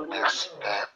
Merci Père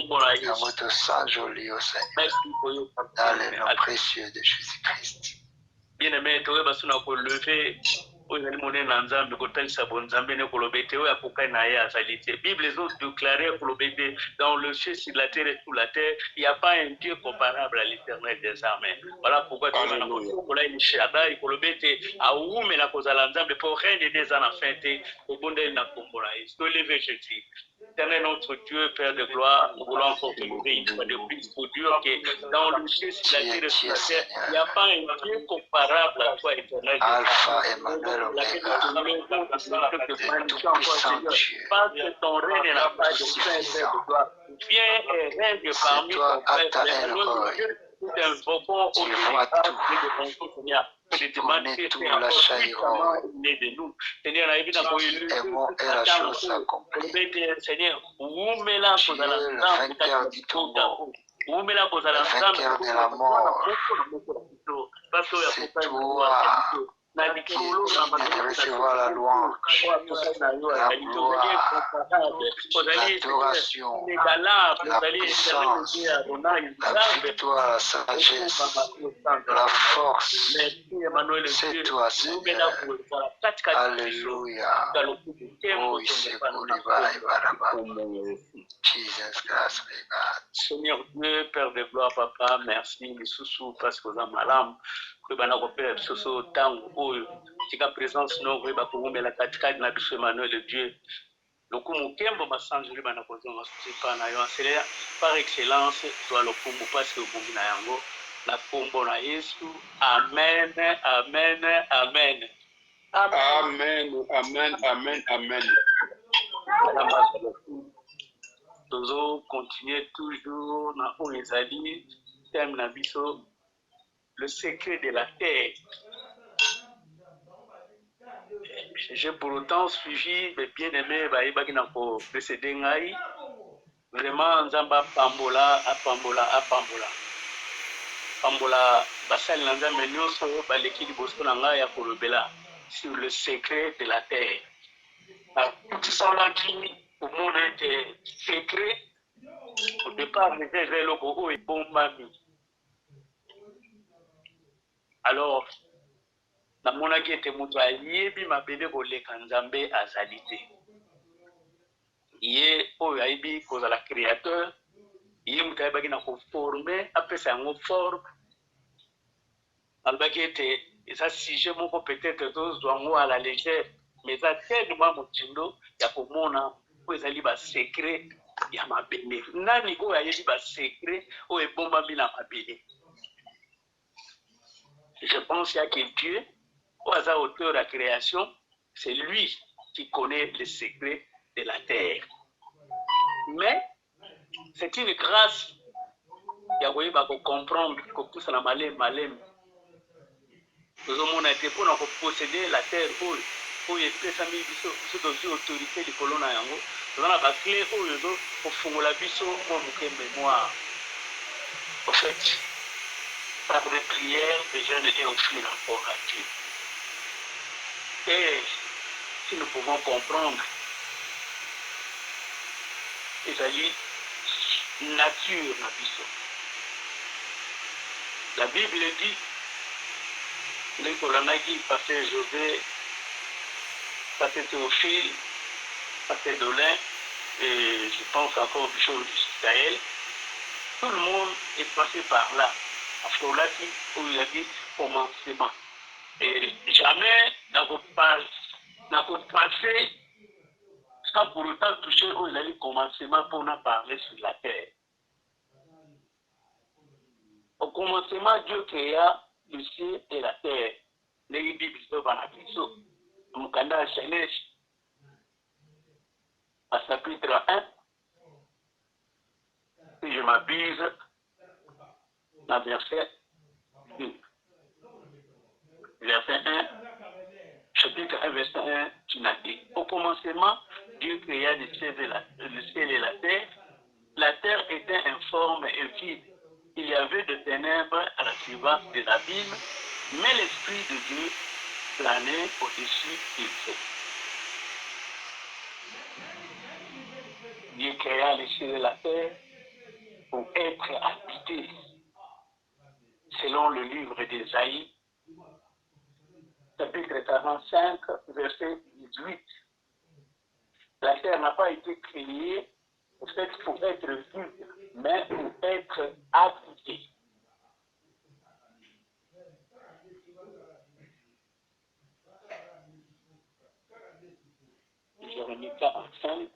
pour la grâce. Dans le nom précieux de Jésus-Christ. Bien-aimé, tu vas lever. Bible les autres déclaré dans le ciel, sur la terre et sous la terre, il n'y a pas un Dieu comparable à l'Éternel des armées. Voilà pourquoi tu vas Éternel notre Dieu, Père de gloire, nous voulons encore te louer une fois de plus pour dire que dans le ciel, sur la terre et sous la terre, il n'y a pas un Dieu comparable à toi, Éternel. Alpha, Emmanuel, Omega, le tout-puissant Dieu. Parce que ton règne n'a pas de fin, Père de gloire. Viens et règne parmi ton peuple. Nous t'invoquons au nom de ton Seigneur. Connais tout la chaïron. Aimons et la chose accomplie. Seigneur, Tu es le vainqueur du tombeau, le vainqueur de la mort. C'est toi qui est de recevoir la louange, la gloire, l'adoration, la puissance, la victoire, la sagesse, la force. C'est toi, Seigneur. Alléluia. Oh, Jesus Christ, my God. Seigneur Dieu, Père de gloire, Papa, merci, Misusu, parce que vous avez malam. Que bana kopela biso tango oyo tika présence no koyeba komela katikati na biso Emmanuel le Dieu lokumu kembo masanzuli bana kozonga sotipa na yo ancela par excellence toi lokumu parce que bongi na yango na kombo na Yesu. Amen, amen, amen. Amen, amen, amen, amen. Nous continuons toujours na Oezali, thème na biso, le secret de la terre. J'ai pour autant suivi mes bien-aimés, qui n'ont précédé Ngaï. Vraiment, Nzamba Pambola, Apambola, Apambola. Pambola, Basal Nzamba Nyoso, Baleki Bosko Nanga, Yakolobela, sur le secret de la terre. Tout ça là qui, pour moi, était secret. Au départ, je disais, le gogo est bon, mamie. Alors, namonaki ete moto ayebi mabele koleka Nzambe azali te. Ye oyo ayebi kozala créateur, ye moto ayebaki na koforme apesa yango forme. Alobaki ete eza sujet moko peut-être tozwa yango à la légère, mais eza tellement motindo ya komona oyo ezali basekret ya mabele. Nani oyo ayebi basekret oyo ebombami na mabele? Je pense que Dieu, au hasard auteur de la création, c'est lui qui connaît les secrets de la terre. Mais c'est une grâce. Yahweh va comprendre que tout ça n'a malem. Nous avons été pour posséder la terre où il y a des autorités du colon. Nous avons la clé où il y a la biso pour mémoire. En fait, par des prières, les gens étaient offrir rapport à Dieu. Et si nous pouvons comprendre ezali nature na biso. La Bible dit, les Kolanaki, pasteur José, pasteur Théophile, pasteur Dolin, et je pense encore du chose d'Israël, tout le monde est passé par là. Afrolaki, où il a dit commencement. Et jamais dans votre passé, sans pour autant toucher où il a dit commencement pour en parler sur la terre. Au commencement, Dieu créa le ciel et la terre. Les Bibles sont dans la Bible. Mukanda Genèse, à chapitre 1, si je m'abuse, dans verset 2. Verset 1, chapitre 1, verset 1, tu n'as dit. Au commencement, Dieu créa le ciel et la terre. La terre était informe et vide. Il y avait de ténèbres à la surface de l'abîme, mais l'Esprit de Dieu planait au-dessus du ciel. Dieu créa le ciel et la terre pour être habité. Selon le livre d'Ésaïe, chapitre 45, verset 18. La terre n'a pas été créée pour être vide, mais pour être habitée. Jérémie 45.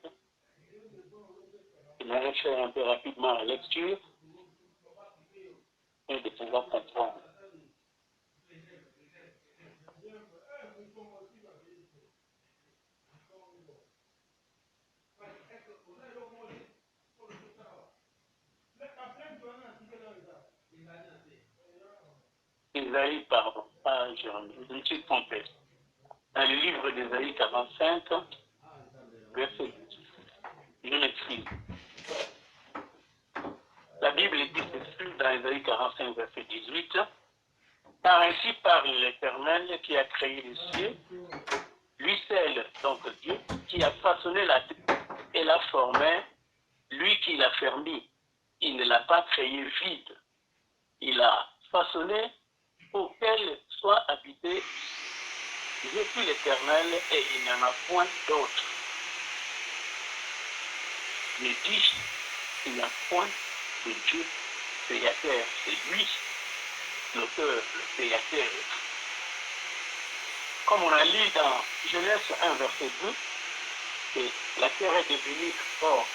Je vais faire un peu rapidement la lecture et de pouvoir comprendre. Isaïe, pardon, pas Jérémie, je me suis trompé. Dans le livre d'Ésaïe 45, verset 10. Je m'explique. La Bible dit ceci dans Ésaïe 45, verset 18. Car ainsi parle l'Éternel qui a créé les cieux, lui seul, donc Dieu, qui a façonné la terre et l'a formée, lui qui l'a fermée. Il ne l'a pas créée vide. Il l'a façonnée pour qu'elle soit habitée. Je suis l'Éternel et il n'y en a point d'autre. Mais dis, il n'y a point de Dieu créateur. C'est lui, l'auteur, le créateur. Comme on a lu dans Genèse 1, verset 2, que la terre est devenue forte,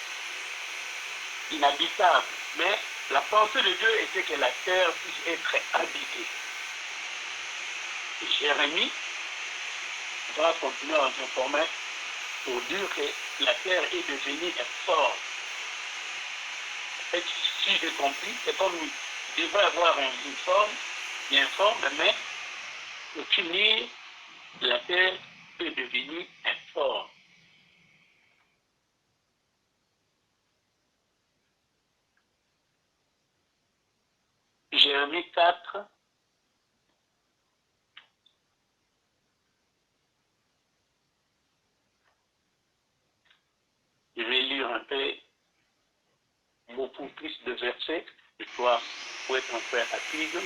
inhabitable. Mais la pensée de Dieu était que la terre puisse être habitée. Et Jérémie va continuer à nous informer pour dire que la terre est devenue forte. Et si j'ai compris, c'est comme il devrait avoir une forme, bien forme, mais au finir, la terre est devenue informe. Jérémie 4, je vais lire un peu beaucoup plus de versets, histoire pour être un peu rapide.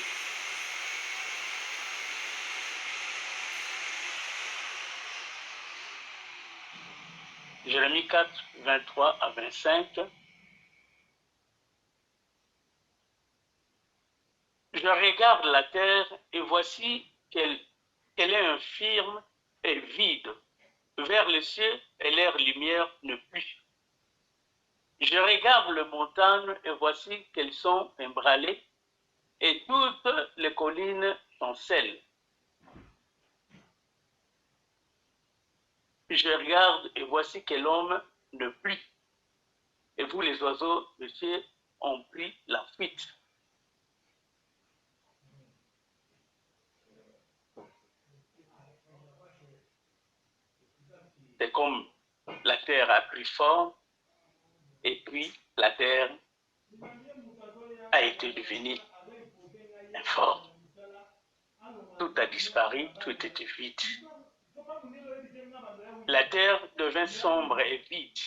Jérémie 4, 23 à 25. Je regarde la terre et voici qu'elle est infirme et vide. Vers le ciel et leur lumière ne plus. Je regarde les montagnes et voici qu'elles sont ébranlées et toutes les collines chancellent. Je regarde et voici que l'homme ne plus. Et vous, les oiseaux du ciel, ont pris la fuite. C'est comme la terre a pris forme et puis la terre a été devenue informe. Tout a disparu, tout était vide. La terre devint sombre et vide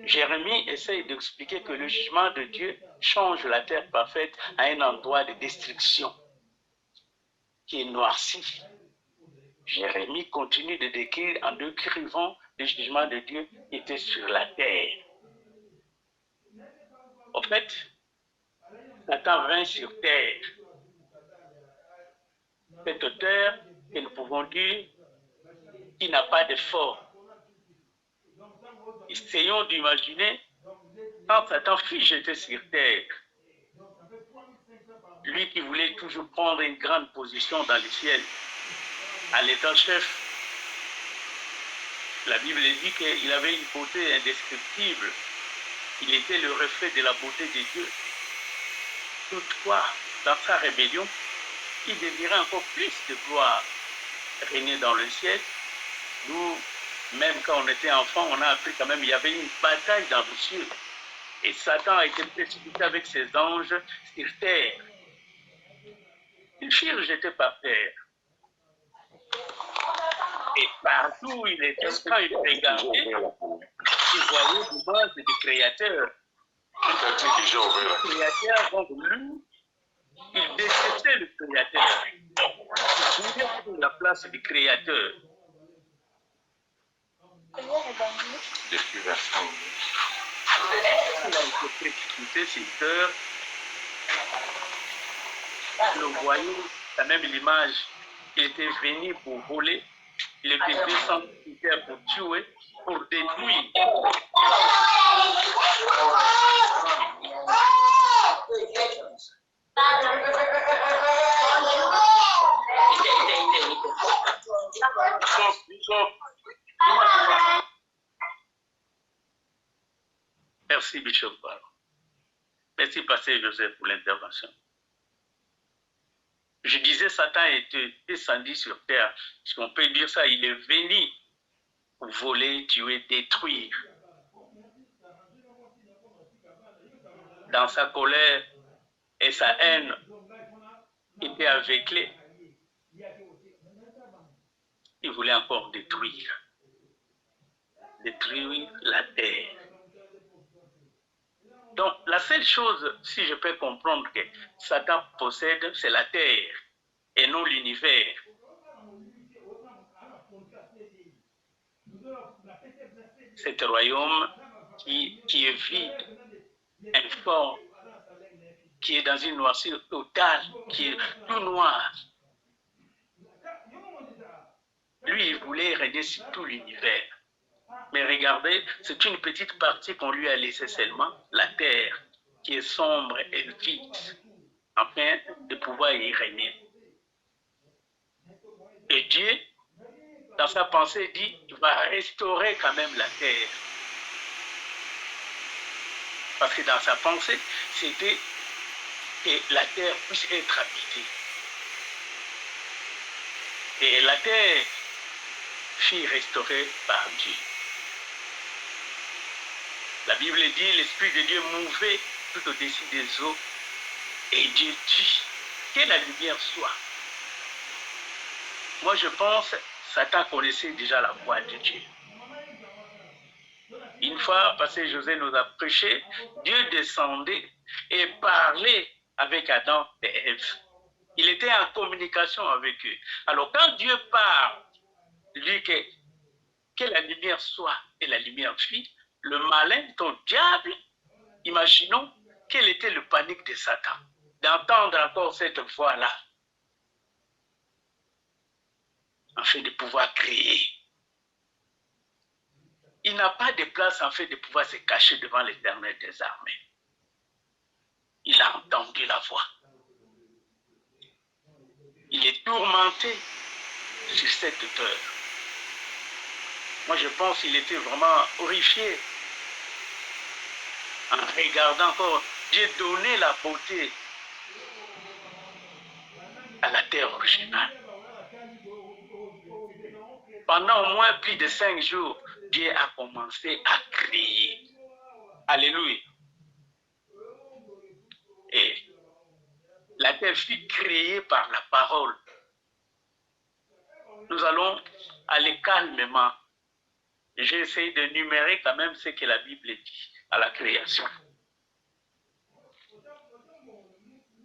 Jérémie essaye d'expliquer que le jugement de Dieu change la terre parfaite à un endroit de destruction qui est noirci. Jérémie continue de décrire en décrivant le jugement de Dieu qui était sur la terre. En fait, Satan vint sur terre. Cette terre que nous pouvons dire qui n'a pas de forme. Essayons d'imaginer quand Satan fut jeté sur terre, lui qui voulait toujours prendre une grande position dans le ciel, en étant chef, la Bible dit qu'il avait une beauté indescriptible. Il était le reflet de la beauté de Dieu. Toutefois, dans sa rébellion, il désirait encore plus de gloire régner dans le ciel. Nous, même quand on était enfant, on a appris quand même qu'il y avait une bataille dans le ciel. Et Satan a été précipité avec ses anges sur terre. Ils furent jetés par terre. Et partout où il était, quand il regardait, il voyait l'image du Créateur. Le Créateur, donc lui, il détestait le Créateur. Il voulait prendre la place du Créateur. Il a été précipité sur terre. Nous voyons quand même l'image. Il était venu pour voler. Il était descendu sur terre pour tuer, pour détruire. Merci, Bishop. Merci, Pasteur Joseph, pour l'intervention. Je disais, Satan était descendu sur terre. Si on peut dire ça, il est venu pour voler, tuer, détruire. Dans sa colère et sa haine, il était aveuglé. Il voulait encore détruire la terre. Donc, la seule chose, si je peux comprendre que Satan possède, c'est la terre et non l'univers. C'est un royaume qui est vide, informe, qui est dans une noirceur totale, qui est tout noir. Lui, il voulait régner sur tout l'univers. Mais regardez, c'est une petite partie qu'on lui a laissée seulement, la terre, qui est sombre et vide, afin de pouvoir y régner. Et Dieu, dans sa pensée, dit qu'il va restaurer quand même la terre. Parce que dans sa pensée, c'était que la terre puisse être habitée. Et la terre fut restaurée par Dieu. La Bible dit, l'Esprit de Dieu mouvait tout au-dessus des eaux. Et Dieu dit, que la lumière soit. Moi, je pense, Satan connaissait déjà la voix de Dieu. Une fois, Pasteur José nous a prêché, Dieu descendait et parlait avec Adam et Ève. Il était en communication avec eux. Alors, quand Dieu parle, il dit que la lumière soit et la lumière fit, le malin, ton diable, imaginons quel était le panique de Satan, d'entendre encore cette voix-là, afin de pouvoir créer. Il n'a pas de place en fait de pouvoir se cacher devant l'Éternel des armées. Il a entendu la voix. Il est tourmenté sur cette hauteur. Moi, je pense qu'il était vraiment horrifié en regardant encore Dieu donner la beauté à la terre originale. Pendant au moins plus de 5 jours, Dieu a commencé à créer. Alléluia. Et la terre fut créée par la parole. Nous allons aller calmement j'ai essayé de numérer quand même ce que la Bible dit à la création.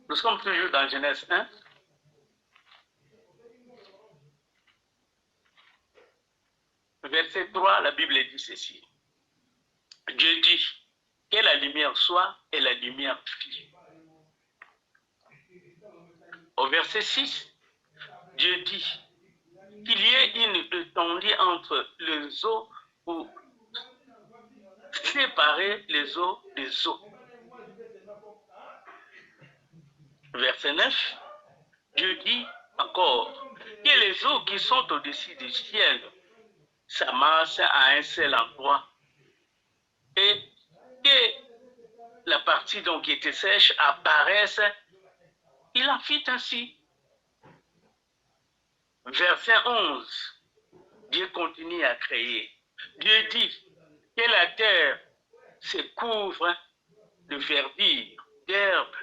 Nous sommes toujours dans Genèse 1. Verset 3, la Bible dit ceci. Dieu dit que la lumière soit et la lumière fut. Au verset 6, Dieu dit qu'il y ait une étendue entre les eaux pour séparer les eaux des eaux. Verset 9, Dieu dit encore que les eaux qui sont au-dessus du ciel s'amassent à un seul endroit et que la partie donc qui était sèche apparaisse. Il en fit ainsi. Verset 11, Dieu continue à créer. Dieu dit que la terre se couvre de verdure, d'herbes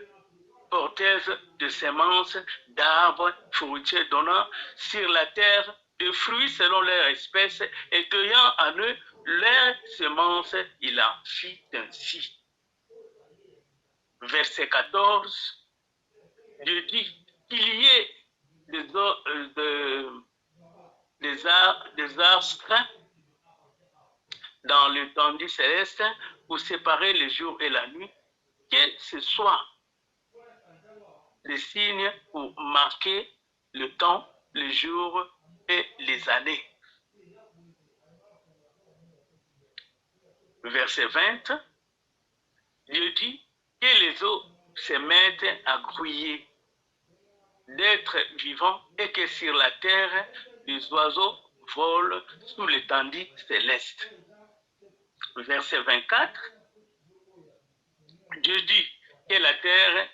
porteuses de semences, d'arbres fruitiers donnant sur la terre de fruits selon leur espèce et cueillant en eux leurs semences. Il en fit ainsi. Verset 14, Dieu dit qu'il y ait des astres dans l'étendue céleste pour séparer le jour et la nuit, que ce soit des signes pour marquer le temps, le jour et les années. Verset 20, Dieu dit que les eaux se mettent à grouiller d'êtres vivants et que sur la terre, les oiseaux volent sous l'étendue céleste. Verset 24, Dieu dit que la terre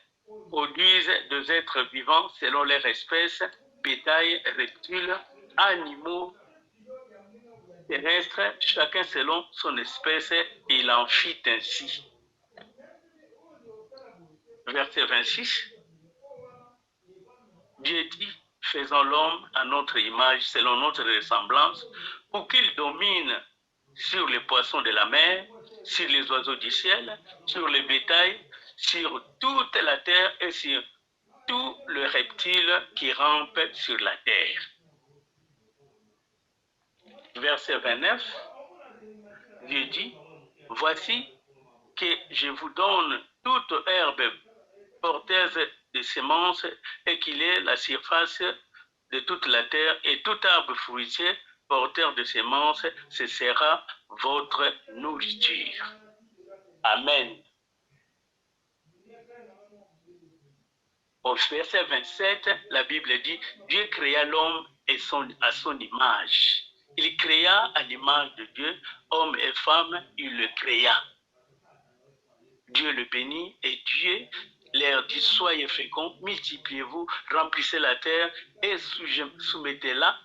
produise des êtres vivants selon leur espèce, bétail, reptiles, animaux terrestres, chacun selon son espèce, et il en fit ainsi. Verset 26, Dieu dit, faisons l'homme à notre image, selon notre ressemblance, pour qu'il domine sur les poissons de la mer, sur les oiseaux du ciel, sur les bétails, sur toute la terre et sur tous les reptiles qui rampent sur la terre. Verset 29, Dieu dit, voici que je vous donne toute herbe porteuse de semences et qu'il est la surface de toute la terre et tout arbre fruitier porteur de semences, ce sera votre nourriture. Amen. Au verset 27, la Bible dit, Dieu créa l'homme à son image. Il créa à l'image de Dieu, homme et femme, il le créa. Dieu le bénit et Dieu leur dit, soyez féconds, multipliez-vous, remplissez la terre et soumettez-la,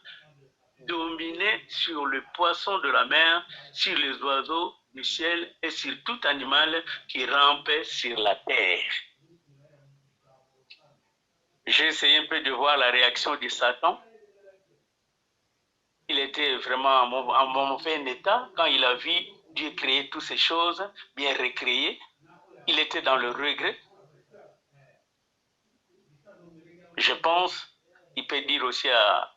dominez sur le poisson de la mer, sur les oiseaux du ciel et sur tout animal qui rampe sur la terre. J'ai essayé un peu de voir la réaction de Satan. Il était vraiment en mauvais état quand il a vu Dieu créer toutes ces choses, bien recréées. Il était dans le regret. Je pense, il peut dire aussi à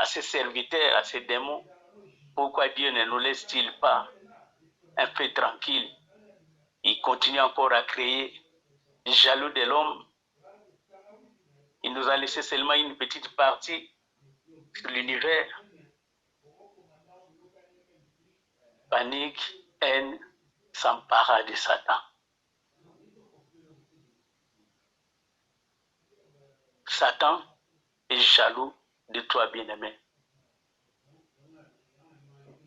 ses serviteurs, à ses démons, pourquoi Dieu ne nous laisse-t-il pas un peu tranquille? Il continue encore à créer, jaloux de l'homme. Il nous a laissé seulement une petite partie sur l'univers. Panique, haine, s'empara de Satan. Satan est jaloux de toi, bien-aimé.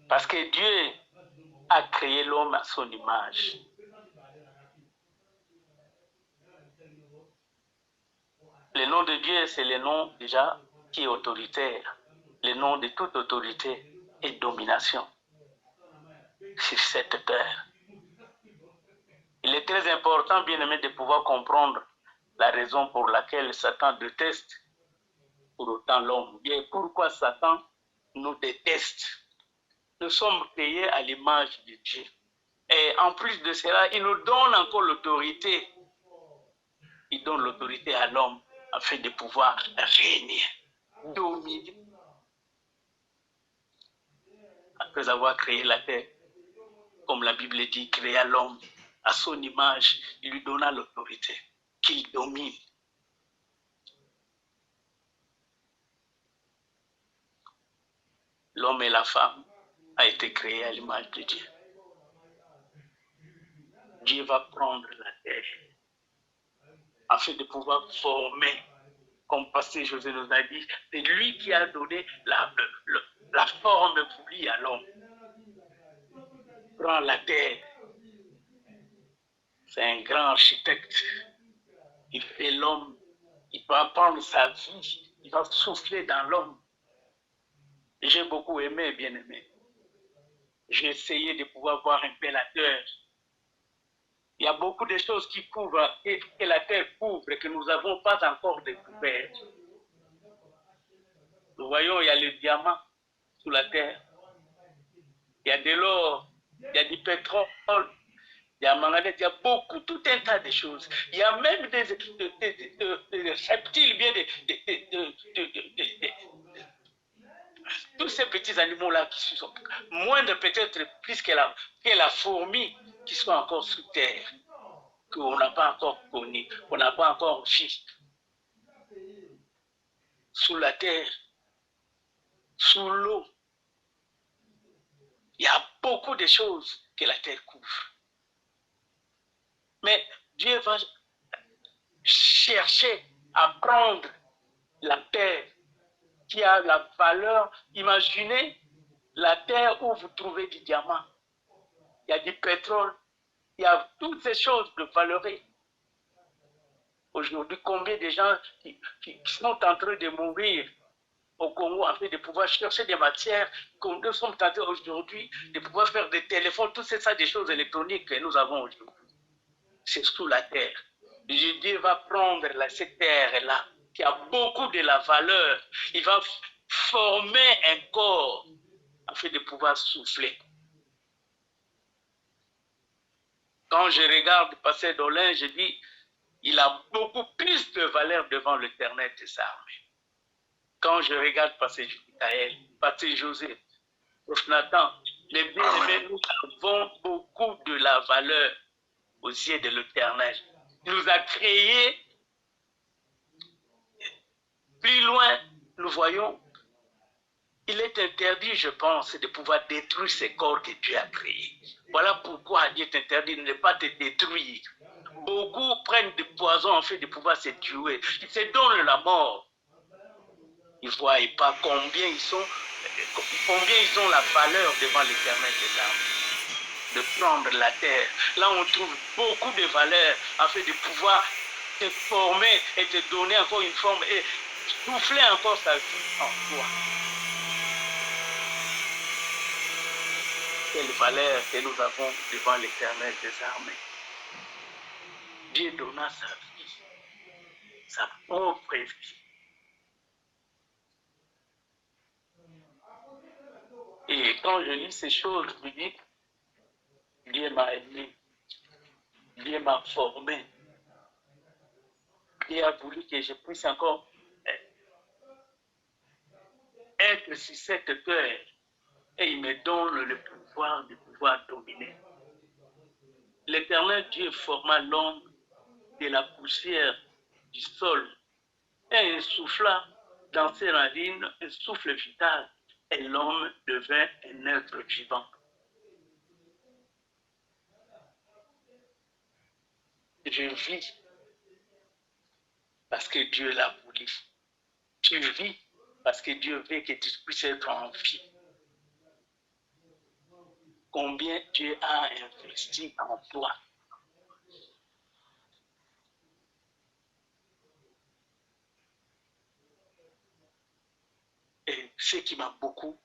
Parce que Dieu a créé l'homme à son image. Le nom de Dieu, c'est le nom déjà qui est autoritaire. Le nom de toute autorité et domination sur cette terre. Il est très important, bien-aimé, de pouvoir comprendre la raison pour laquelle Satan déteste pour autant l'homme. Et pourquoi Satan nous déteste. nous sommes créés à l'image de Dieu. Et en plus de cela, il nous donne encore l'autorité. Il donne l'autorité à l'homme afin de pouvoir régner, dominer. Après avoir créé la terre, comme la Bible dit, créa l'homme à son image, il lui donna l'autorité, qu'il domine. L'homme et la femme a été créés à l'image de Dieu. Dieu va prendre la terre afin de pouvoir former, comme Pasteur José nous a dit, c'est lui qui a donné la forme voulue à l'homme. Prend la terre. C'est un grand architecte. Il fait l'homme. Il va prendre sa vie. Il va souffler dans l'homme. J'ai beaucoup aimé, bien aimé. J'ai essayé de pouvoir voir un peu la terre. Il y a beaucoup de choses qui couvrent, que la terre couvre et que nous n'avons pas encore découvert. Nous voyons, il y a le diamant sous la terre. Il y a de l'or, il y a du pétrole, il y a manganèse, il y a beaucoup, tout un tas de choses. Il y a même des reptiles, bien tous ces petits animaux-là qui sont moindres peut-être plus que la fourmi qui sont encore sous terre, qu'on n'a pas encore connu, qu'on n'a pas encore vu. Sous la terre, sous l'eau, il y a beaucoup de choses que la terre couvre. Mais Dieu va chercher à prendre la terre qui a la valeur. Imaginez la terre où vous trouvez du diamant. Il y a du pétrole. Il y a toutes ces choses de valeur. Aujourd'hui, combien de gens qui sont en train de mourir au Congo afin de pouvoir chercher des matières, comme nous sommes en train aujourd'hui de pouvoir faire des téléphones, tout ça, des choses électroniques que nous avons aujourd'hui. C'est sous la terre. Dieu va prendre cette terre-là, qui a beaucoup de la valeur. Il va former un corps afin de pouvoir souffler. Quand je regarde Pasteur Dolin, je dis, il a beaucoup plus de valeur devant l'Éternel des armées. Quand je regarde Pasteur Michael, Pasteur José, Prof Nathan, les bien-aimés, nous avons beaucoup de la valeur aux yeux de l'Éternel. Il nous a créés. Plus loin, nous voyons, il est interdit, je pense, de pouvoir détruire ces corps que Dieu a créés. Voilà pourquoi Dieu t'interdit de ne pas te détruire. Beaucoup prennent du poison en fait de pouvoir se tuer. Ils se donnent la mort. Ils ne voient pas combien ils ont la valeur devant l'Éternel des armées. De prendre la terre. Là, on trouve beaucoup de valeur afin de pouvoir te former et te donner encore une forme et souffler encore sa vie en toi. Quelle valeur que nous avons devant l'Éternel des armées. Dieu donna sa vie, sa propre vie. Et quand je lis ces choses, je me dis, Dieu m'a aimé, Dieu m'a formé, Dieu a voulu que je puisse encore être sur cette terre et il me donne le pouvoir de pouvoir dominer. L'Éternel Dieu forma l'homme de la poussière du sol et insouffla dans ses narines un souffle vital et l'homme devint un être vivant. Je vis parce que Dieu l'a voulu. Tu vis parce que Dieu veut que tu puisses être en vie. Combien Dieu a investi en toi. Et ce qui m'a beaucoup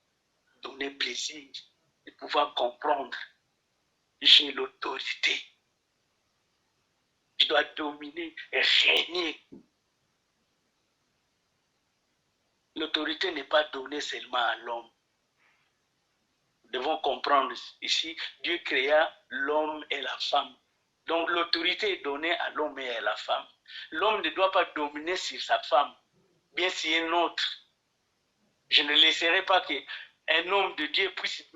donné plaisir de pouvoir comprendre, j'ai l'autorité. Je dois dominer et régner. L'autorité n'est pas donnée seulement à l'homme. devons comprendre ici, Dieu créa l'homme et la femme. Donc l'autorité est donnée à l'homme et à la femme. L'homme ne doit pas dominer sur sa femme, bien si un autre. Je ne laisserai pas qu'un homme de Dieu puisse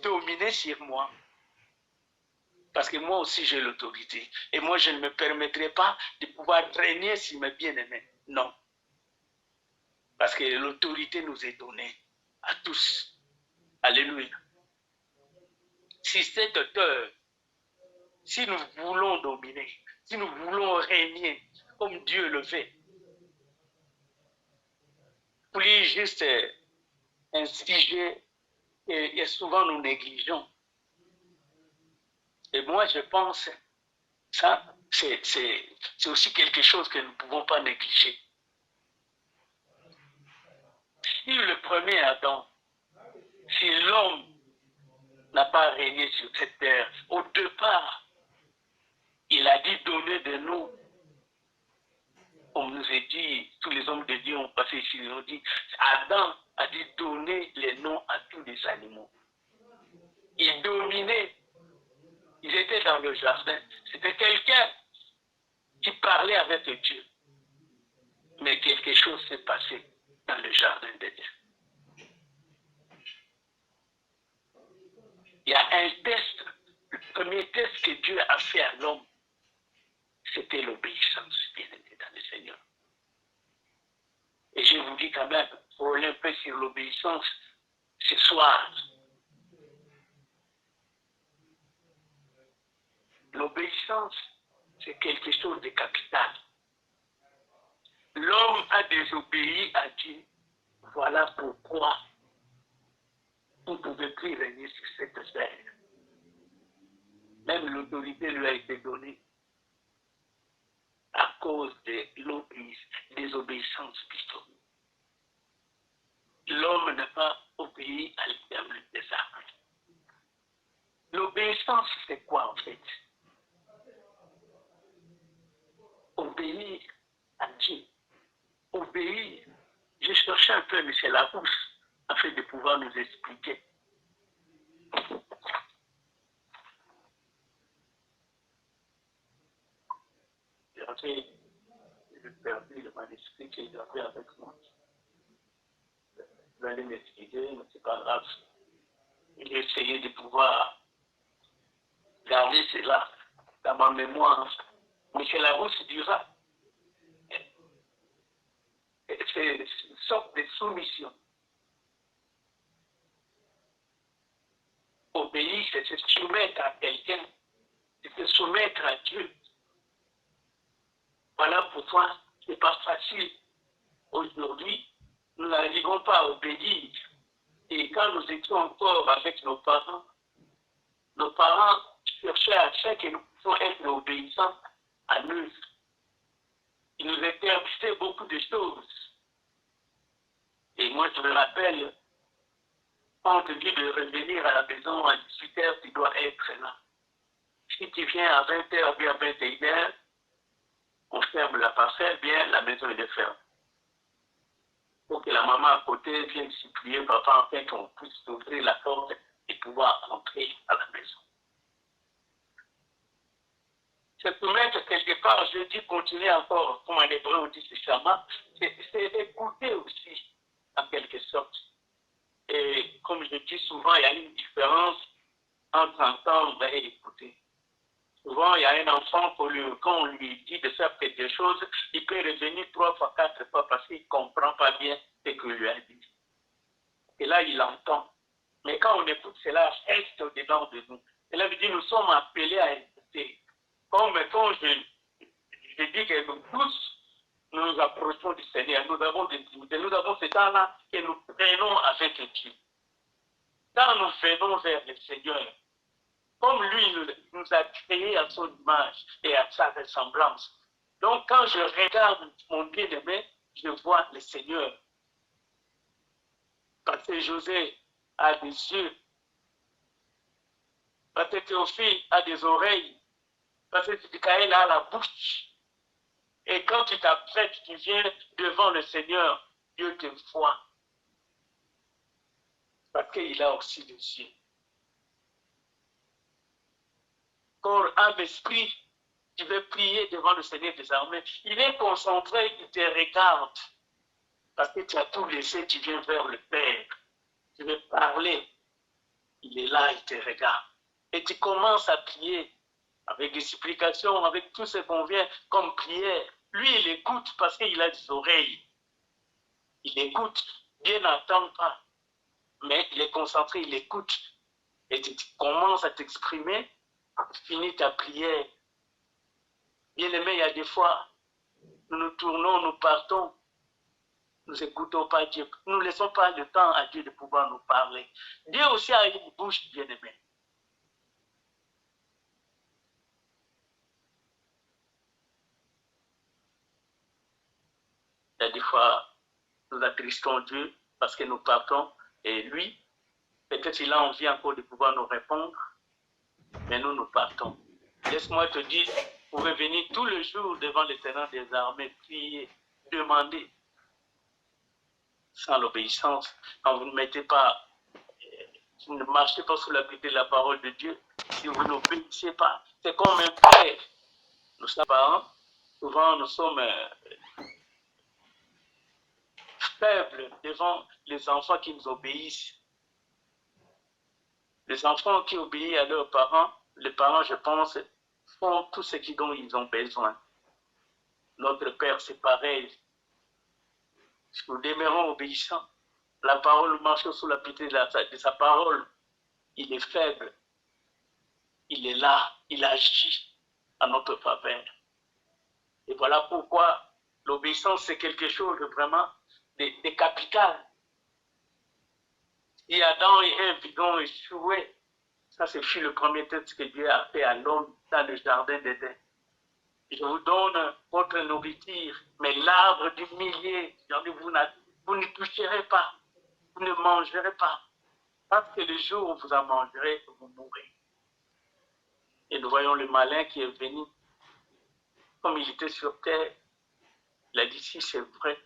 dominer sur moi. Parce que moi aussi j'ai l'autorité. Et moi je ne me permettrai pas de pouvoir régner sur mes bien-aimés. Non. Parce que l'autorité nous est donnée à tous. Alléluia. Si cette auteur, si nous voulons dominer, si nous voulons régner comme Dieu le fait, plus juste un sujet que souvent nous négligeons. Et moi je pense, ça c'est aussi quelque chose que nous ne pouvons pas négliger. Si le premier Adam, si l'homme n'a pas régné sur cette terre, au départ, il a dit donner de nous. On nous a dit, tous les hommes de Dieu ont passé ici, ils ont dit, Adam a dit donner les noms à tous les animaux. Ils dominaient, ils étaient dans le jardin. C'était quelqu'un qui parlait avec Dieu. Mais quelque chose s'est passé dans le jardin de Dieu. Il y a un test, le premier test que Dieu a fait à l'homme, c'était l'obéissance, bien aimé dans le Seigneur. Et je vous dis quand même, pour un peu sur l'obéissance, ce soir, l'obéissance, c'est quelque chose de capital. L'homme a désobéi à Dieu. Voilà pourquoi vous ne pouvez plus régner sur cette terre. Même l'autorité lui a été donnée à cause de désobéissance plutôt. L'homme n'a pas obéi à l'éternel des armes. L'obéissance, c'est quoi en fait? Obéir à Dieu. Obéir. Je cherchais un peu M. Larousse afin de pouvoir nous expliquer. J'ai perdu le manuscrit qu'il avait avec moi. Je vais aller m'expliquer, mais c'est pas grave. J'ai essayé de pouvoir garder cela dans ma mémoire. M. Larousse dira, c'est une sorte de soumission. Obéir, c'est se soumettre à quelqu'un, c'est se soumettre à Dieu. Voilà pourquoi ce n'est pas facile. Aujourd'hui, nous n'arrivons pas à obéir. Et quand nous étions encore avec nos parents cherchaient à faire que nous puissions être obéissants à eux. Ils nous interdisaient beaucoup de choses. Et moi, je me rappelle, quand on te dit de revenir à la maison à 18h, tu dois être là. Si tu viens à 20h, bien à 21h, on ferme la parcelle, bien la maison est fermée. Pour que la maman à côté vienne supplier papa afin qu'on puisse ouvrir la porte et pouvoir entrer à la maison. Se soumettre quelque part, je dis continuer encore, comme en hébreu on dit c'est chama, c'est écouter aussi, en quelque sorte. Et comme je dis souvent, il y a une différence entre entendre et écouter. Souvent, il y a un enfant, quand on lui dit de faire quelque chose, il peut revenir 3 fois, 4 fois parce qu'il ne comprend pas bien ce que lui a dit. Et là, il entend. Mais quand on écoute, cela reste au-dedans de nous. Cela veut dire que nous sommes appelés à écouter. Comme quand je dis que nous tous, nous nous approchons du Seigneur, nous avons des difficultés, nous avons ce temps-là que nous prenons avec Dieu. Quand nous venons vers le Seigneur, comme lui nous a créés à son image et à sa ressemblance. Donc quand je regarde mon bien-aimé, je vois le Seigneur. Parce que José a des yeux, parce que Théophile a des oreilles, parce que Michael a la bouche. Et quand tu t'apprêtes, tu viens devant le Seigneur, Dieu te voit. Parce qu'il a aussi des yeux. Corps, âme, esprit, tu veux prier devant le Seigneur des armées. Il est concentré, il te regarde. Parce que tu as tout laissé, tu viens vers le Père. Tu veux parler. Il est là, il te regarde. Et tu commences à prier avec des supplications, avec tout ce qu'on vient comme prière. Lui, il écoute parce qu'il a des oreilles. Il écoute. Dieu n'entend pas. Mais il est concentré, il écoute. Et tu commences à t'exprimer, tu finis ta prière. Bien aimé, il y a des fois, nous nous tournons, nous partons, nous n'écoutons pas Dieu. Nous ne laissons pas le temps à Dieu de pouvoir nous parler. Dieu aussi a une bouche, bien aimé. Il y a des fois, nous attristons Dieu parce que nous partons et lui, peut-être il a envie encore de pouvoir nous répondre, mais nous partons. Laisse-moi te dire, vous pouvez venir tous les jours devant l'Éternel des armées, prier, demander. Sans l'obéissance, quand vous ne mettez pas, vous ne marchez pas sous la piété de la parole de Dieu, si vous n'obéissez pas, c'est comme un père. Nous sommes parents, souvent nous sommes faibles devant les enfants qui nous obéissent. Les enfants qui obéissent à leurs parents, les parents, je pense, font tout ce dont ils ont besoin. Notre Père, c'est pareil. Si nous demeurons obéissants, la parole marche sous la piété de sa parole. Il est faible. Il est là. Il agit à notre faveur. Et voilà pourquoi l'obéissance, c'est quelque chose de vraiment de capital. Si Adam et Ève ont échoué, ça c'est le premier texte que Dieu a fait à l'homme dans le jardin d'Éden. Je vous donne votre nourriture, mais l'arbre du milieu, vous ne toucherez pas, vous ne mangerez pas. Parce que le jour où vous en mangerez, vous mourrez. Et nous voyons le malin qui est venu, comme il était sur terre, il a dit, si c'est vrai,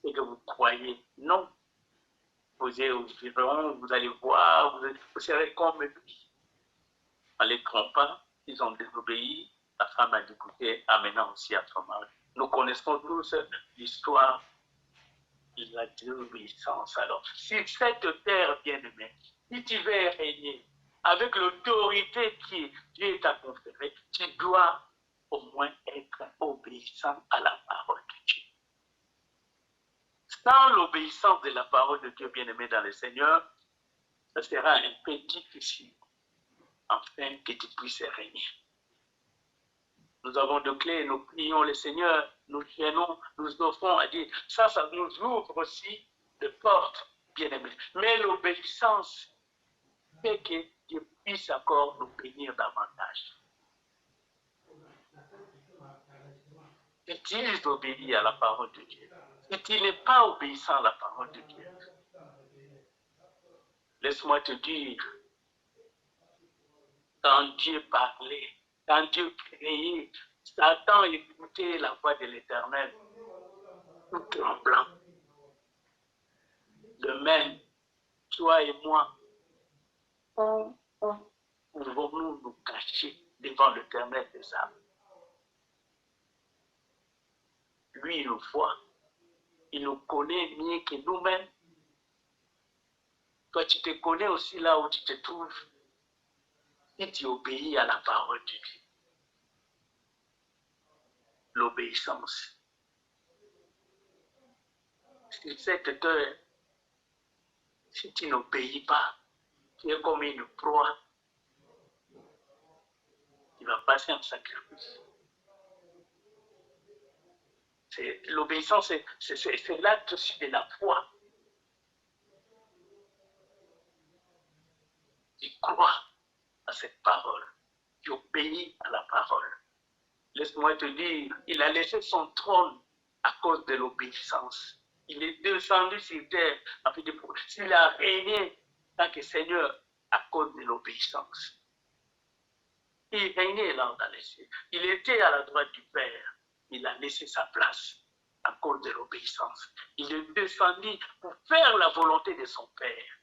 c'est que vous croyez. Non. Vous verrez, vous allez voir, vous serez comme lui. En les trompant, ils ont désobéi. La femme a dit, écoutez, amenant aussi à son mari. Nous connaissons tous l'histoire de la désobéissance. Alors, si cette terre bien-aimée, si tu veux régner avec l'autorité qui Dieu t'a conférée, tu dois au moins être obéissant à la parole de Dieu. Sans l'obéissance de la parole de Dieu bien-aimé dans le Seigneur, ce sera un peu difficile afin que tu puisses régner. Nous avons de clés, nous prions le Seigneur, nous gênons, nous offrons à Dieu. Ça nous ouvre aussi de portes, bien-aimés. Mais l'obéissance fait que Dieu puisse encore nous bénir davantage. Si tu obéis à la parole de Dieu, si tu n'es pas obéissant à la parole de Dieu, laisse-moi te dire, quand Dieu parlait, quand Dieu créait, Satan écoutait la voix de l'Éternel, tout tremblant. De même, toi et moi, où pouvons-nous nous cacher devant l'Éternel des âmes? Lui, il nous voit. Il nous connaît mieux que nous-mêmes. Toi, tu te connais aussi là où tu te trouves. Si tu obéis à la parole de Dieu. L'obéissance. C'est cette heure. Si tu n'obéis pas, tu es comme une proie. Tu vas passer en sacrifice. L'obéissance, c'est l'acte aussi de la foi. Tu crois à cette parole. Tu obéis à la parole. Laisse-moi te dire, il a laissé son trône à cause de l'obéissance. Il est descendu sur terre afin de pouvoir. Il a régné en tant que Seigneur à cause de l'obéissance. Il régnait là dans les cieux. Il était à la droite du Père. Il a laissé sa place à cause de l'obéissance. Il est descendu pour faire la volonté de son Père.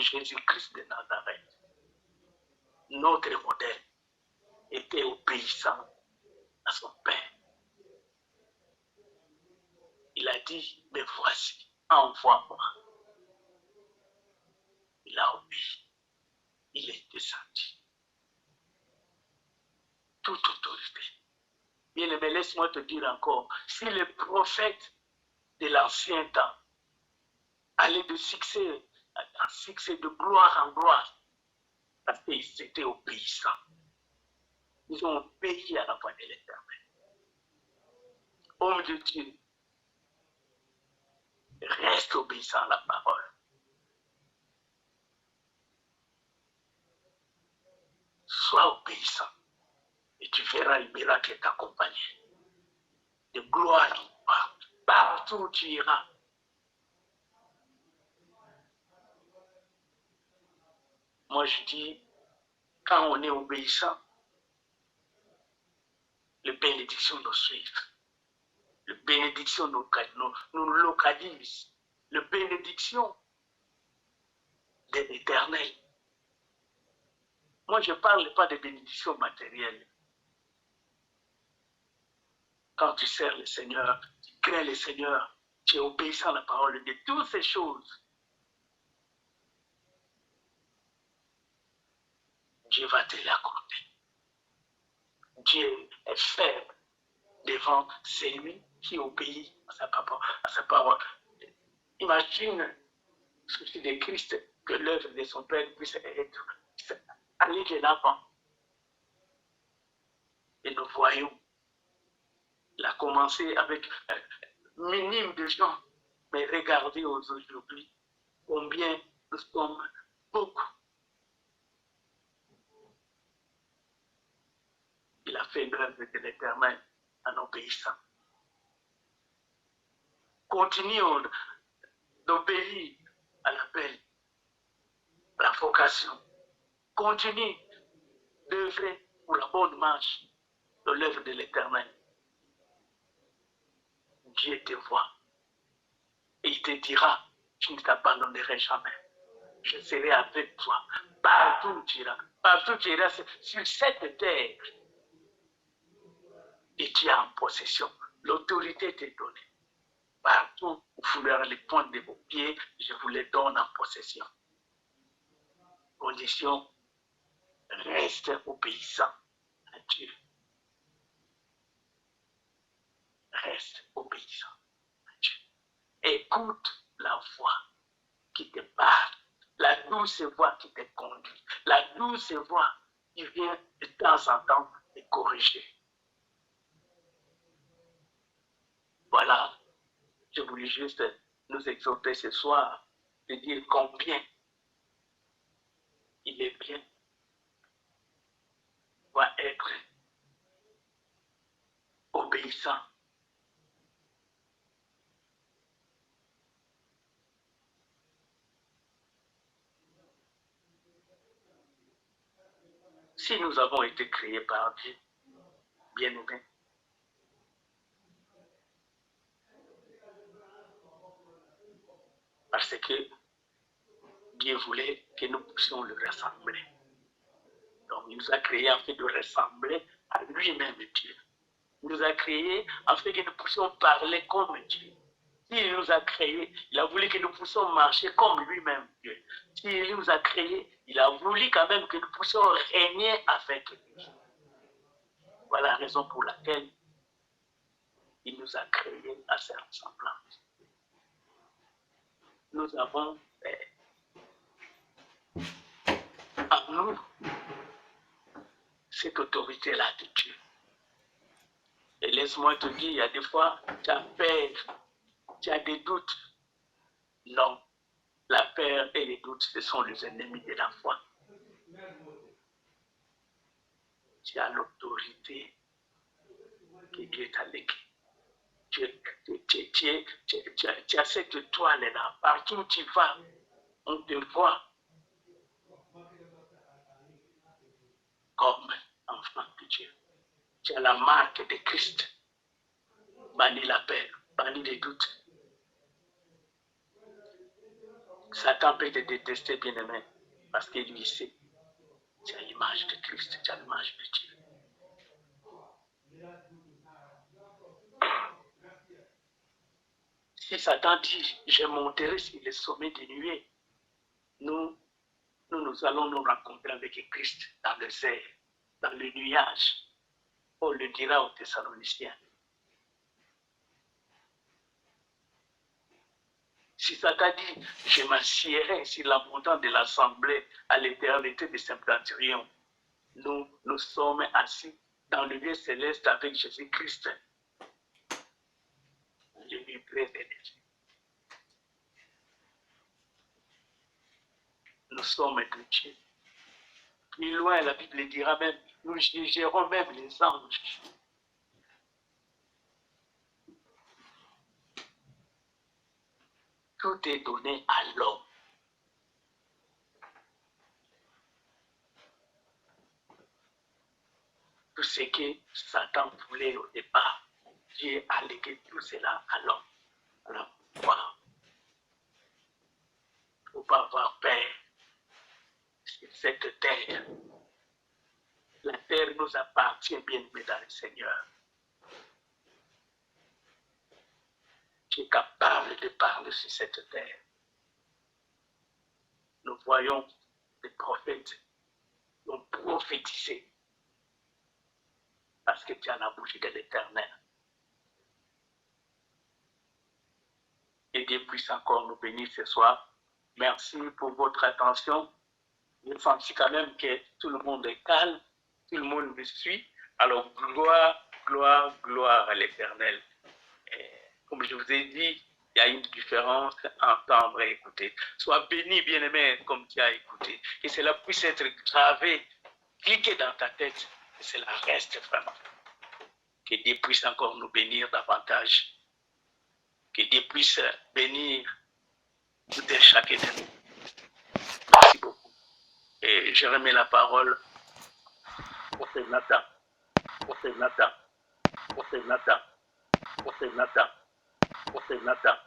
Jésus-Christ de Nazareth, notre modèle, était obéissant à son Père. Il a dit, mais voici, envoie-moi. Il a obéi. Il est descendu. Toute autorité. Bien aimé, laisse-moi te dire encore, si les prophètes de l'ancien temps allaient de succès en succès, de gloire en gloire, parce qu'ils étaient obéissants. Ils ont obéi à la voix de l'Éternel. Homme de Dieu, reste obéissant à la parole. Sois obéissant et tu verras le miracle t'accompagner. De gloire en gloire, partout où tu iras. Moi je dis, quand on est obéissant, les bénédictions nous suivent. Les bénédictions nous localisent. Les bénédictions de l'Éternel. Moi, je ne parle pas de bénédictions matérielles. Quand tu sers le Seigneur, tu crains le Seigneur, tu es obéissant à la parole de toutes ces choses. Dieu va te l'accorder. Dieu est faible devant celui qui obéit à sa parole. Imagine souci de Christ que l'œuvre de son Père puisse aller de l'avant. Et nous voyons, il a commencé avec un minime de gens, mais regardez aujourd'hui combien nous sommes beaucoup. Il a fait l'œuvre de l'Éternel en obéissant. Continuons d'obéir à l'appel, à la vocation. Continue d'œuvrer pour la bonne marche de l'œuvre de l'Éternel. Dieu te voit et il te dira, je ne t'abandonnerai jamais. Je serai avec toi partout où tu iras. Partout où tu iras sur cette terre. Et tu es en possession. L'autorité t'est donnée. Partout où vous verrez les points de vos pieds, je vous les donne en possession. Condition, reste obéissant à Dieu. Reste obéissant à Dieu. Écoute la voix qui te parle, la douce voix qui te conduit, la douce voix qui vient de temps en temps te corriger. Voilà, je voulais juste nous exhorter ce soir de dire combien il est bien, doit être obéissant. Si nous avons été créés par Dieu, bien aimés, parce que Dieu voulait que nous puissions le ressembler. Donc, il nous a créés afin de ressembler à lui-même Dieu. Il nous a créés afin que nous puissions parler comme Dieu. S'il nous a créés, il a voulu que nous puissions marcher comme lui-même Dieu. S'il nous a créés, il a voulu quand même que nous puissions régner avec lui. Voilà la raison pour laquelle il nous a créés à sa ressemblance. Nous avons en nous cette autorité-là de Dieu. Et laisse-moi te dire, il y a des fois, tu as peur, tu as des doutes. Non, la peur et les doutes, ce sont les ennemis de la foi. Tu as l'autorité que Dieu t'a léguée. Tu as cette toile-là. Partout où tu vas, on te voit comme enfant de Dieu. Tu as la marque de Christ. Bannis la peur, bannis les doutes. Satan peut te détester, bien-aimé, parce qu'il lui sait. Tu as l'image de Christ, tu as l'image de Dieu. Si Satan dit, je monterai sur le sommet des nuées, nous allons nous rencontrer avec Christ dans le air, dans le nuage. On le dira aux Thessaloniciens. Si Satan dit, je m'assierai sur la montagne de l'assemblée à l'éternité des septentrions, nous sommes assis dans le lieu céleste avec Jésus-Christ. Je lui prie de Dieu. Nous sommes de Dieu. Plus loin, la Bible dira même, nous jugerons même les anges. Tout est donné à l'homme. Tout ce que Satan voulait au départ, Dieu a légué tout cela à l'homme. Alors, pourquoi? Il ne faut pas avoir peur sur cette terre. La terre nous appartient, bien-aimés dans le Seigneur. Qui est capable de parler sur cette terre. Nous voyons les prophètes qui ont prophétisé parce que tu as la bouche de l'Éternel. Et Dieu puisse encore nous bénir ce soir. Merci pour votre attention. Je sens quand même que tout le monde est calme, tout le monde me suit. Alors, gloire, gloire, gloire à l'Éternel. Comme je vous ai dit, il y a une différence entendre et écouter. Sois béni, bien-aimé, comme tu as écouté. Que cela puisse être gravé, cliqué dans ta tête, que cela reste vraiment. Que Dieu puisse encore nous bénir davantage. Que Dieu puisse bénir tout et chacun de nous. Merci beaucoup. Et je remets la parole au Frère Nathan, au Frère Nathan, au Frère Nathan, au Frère Nathan, au Frère Nathan.